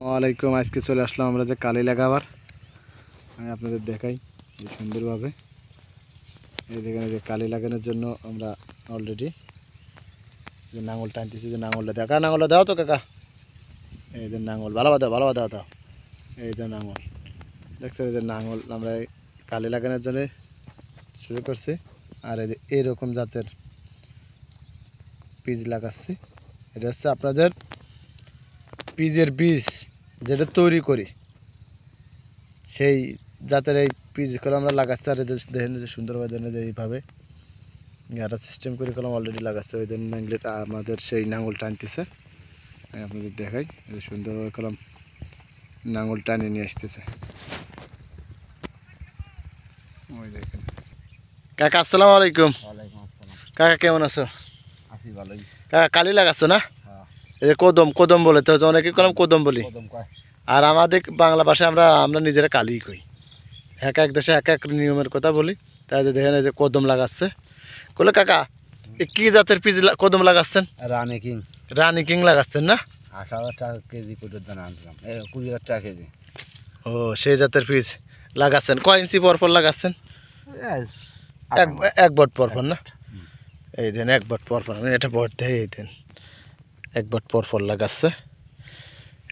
ওয়ালাইকুম। আজকে চলে আসলাম আমরা যে কালি লাগাবার, আমি আপনাদের দেখাই যে সুন্দরভাবে। এই দেখেন যে কালি লাগানোর জন্য আমরা অলরেডি যে নাঙল টানতেছি, যে নাঙলটা দেখা, নাঙলটা দাও তো কাকা। এই যে নাঙল ভালো দাও দাও। এই যে নাঙল দেখতে, যে নাঙল আমরা কালি লাগানোর জন্য শুরু করছি। আর এই যে এইরকম জাতের বীজ লাগাচ্ছি। এটা হচ্ছে আপনাদের বীজের বীজ যেটা তৈরি করি, সেই জাতের এই বীজগুলো আমরা লাগাচ্ছি। আর এদের দেখেন যে সুন্দরভাবে দেখেন যে এইভাবে একটা সিস্টেম করে কলম অলরেডি লাগাচ্ছে। ওই জন্য আমাদের সেই নাঙল টানতেছে, আমি আপনাদের দেখাই যে সুন্দরভাবে কলম নাঙল টানিয়ে নিয়ে আসতেছে। ওই দেখেন কাকা, আসসালামু আলাইকুম। কাকা কেমন আছো? আছি ভালোই। কাকা কালি লাগাচ্ছ না? এই যে কদম কদম বলে তো অনেকে কলম কদম বলি, আর আমাদের বাংলা ভাষায় আমরা নিজেরা কালি কই। এক এক দেশে এক এক নিয়মের কথা বলি। তাই দেখেন এই যে কদম লাগাচ্ছে। বলে কাকা কি জাতের বীজ কদম লাগাচ্ছেন? রানী কিং। রানী কিং লাগাচ্ছেন না? 18,000 টাকা কেজি করে দানা আনছিলাম, 20,000 টাকা কেজি। ও, সেই জাতের বীজ লাগাচ্ছেন। কয় ইঞ্চি পরপর লাগাচ্ছেন? এক বট পরপর না? এই দেন এক বট পরপর, আমি এটা বট দেয়। এই দেন এক বট পরপর লাগাচ্ছে।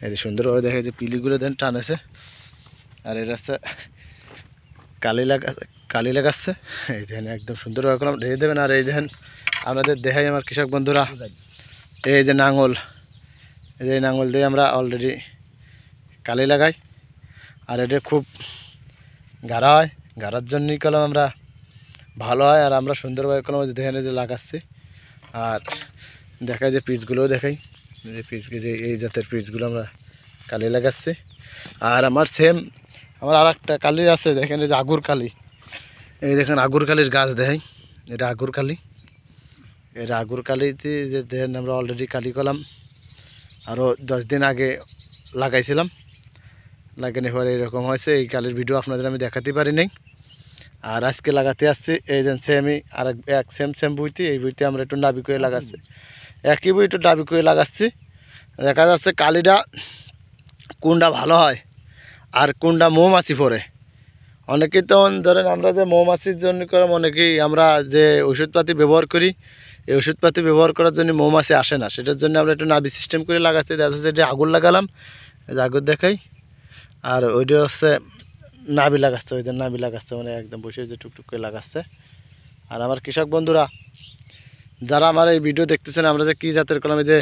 এই যে সুন্দরভাবে দেখে যে পিলিগুলো দেন টানেছে। আর এটা হচ্ছে কালি লাগাচ্ছে। এই দেখেন একদম সুন্দরভাবে করলাম ঢেকে দেবেন। আর এই দেখেন আমাদের দেখাই আমার কৃষক বন্ধুরা, এই যে নাঙল, এই যে নাঙল দিয়ে আমরা অলরেডি কালি লাগাই। আর এটা খুব গাঢ়া হয়, গাঢ়ার জন্যই কলম আমরা ভালো হয়। আর আমরা সুন্দরভাবে কলম দেখেন যে লাগাচ্ছি। আর দেখাই যে পিচগুলোও দেখাই, যে পিচকে যে এই জাতের পিচগুলো আমরা কালি লাগাচ্ছি। আর আমার আর একটা কালি আছে, দেখেন এই যে আগুর কালি। এই দেখেন আগুর কালির গাছ দেখাই, এটা আগুর কালি। এর আগুর কালিতে যে দেখেন আমরা অলরেডি কালি কলাম আরও 10 দিন আগে লাগাইছিলাম। লাগানোর পরে এরকম হয়েছে। এই কালির ভিডিও আপনাদের আমি দেখাতে পারি নাই। আর আজকে লাগাতে আসছি এই যে সেমই আর এক সেম বইতে, এই বইতে আমরা একটু ডাবি করে লাগাচ্ছি। একই বই একটু ডাবি করে লাগাচ্ছি। দেখা যাচ্ছে কালিটা কোনটা ভালো হয় আর কোনটা মৌমাছি পড়ে। অনেকেই তো ধরেন আমরা যে মৌমাছির জন্য করে অনেকেই আমরা যে ওষুধপাতি ব্যবহার করি, এই ওষুধপাতি ব্যবহার করার জন্য মৌমাছি আসে না। সেটার জন্য আমরা একটু নাবি সিস্টেম করে লাগাচ্ছি। দেখা যাচ্ছে যে আগুন লাগালাম, এই যে আগুন দেখাই। আর ওইটা হচ্ছে নাবি লাগাচ্ছে, ওই যে নাবি লাগাচ্ছে, মানে একদম বসে যে টুকটুক করে লাগাচ্ছে। আর আমার কৃষক বন্ধুরা যারা আমার এই ভিডিও দেখতেছেন, আমরা যে কী জাতের কলম, এই যে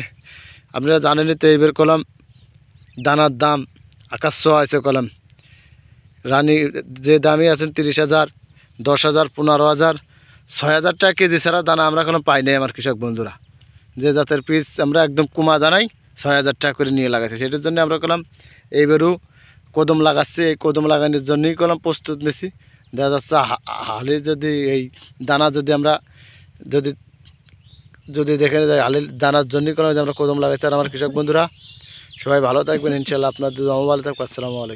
আপনারা জানেনই তো এইবার কলম দানার দাম আকাশ ছোঁয়া আছে। কলম রানী যে দামই আছেন 30,000, 10,000, 15,000, 6,000 টাকা কেজি ছাড়া দানা আমরা কলম পাই নাই। আমার কৃষক বন্ধুরা যে জাতের পিস আমরা একদম কুমা দানাই 6,000 টাকা করে নিয়ে লাগাচ্ছি। সেটার জন্য আমরা কলম এইবারও কদম লাগাচ্ছি। এই কদম লাগানোর জন্যই কলম প্রস্তুত নিছি। দেখা যাচ্ছে হালে যদি এই দানা যদি আমরা যদি দেখে হালের দানার জন্যই কলম আমরা কদম লাগাচ্ছি। আর আমার কৃষক বন্ধুরা সবাই ভালো থাকবেন ইনশাল্লাহ। আপনাদের ভালো থাকবেন। আসসালামু আলাইকুম।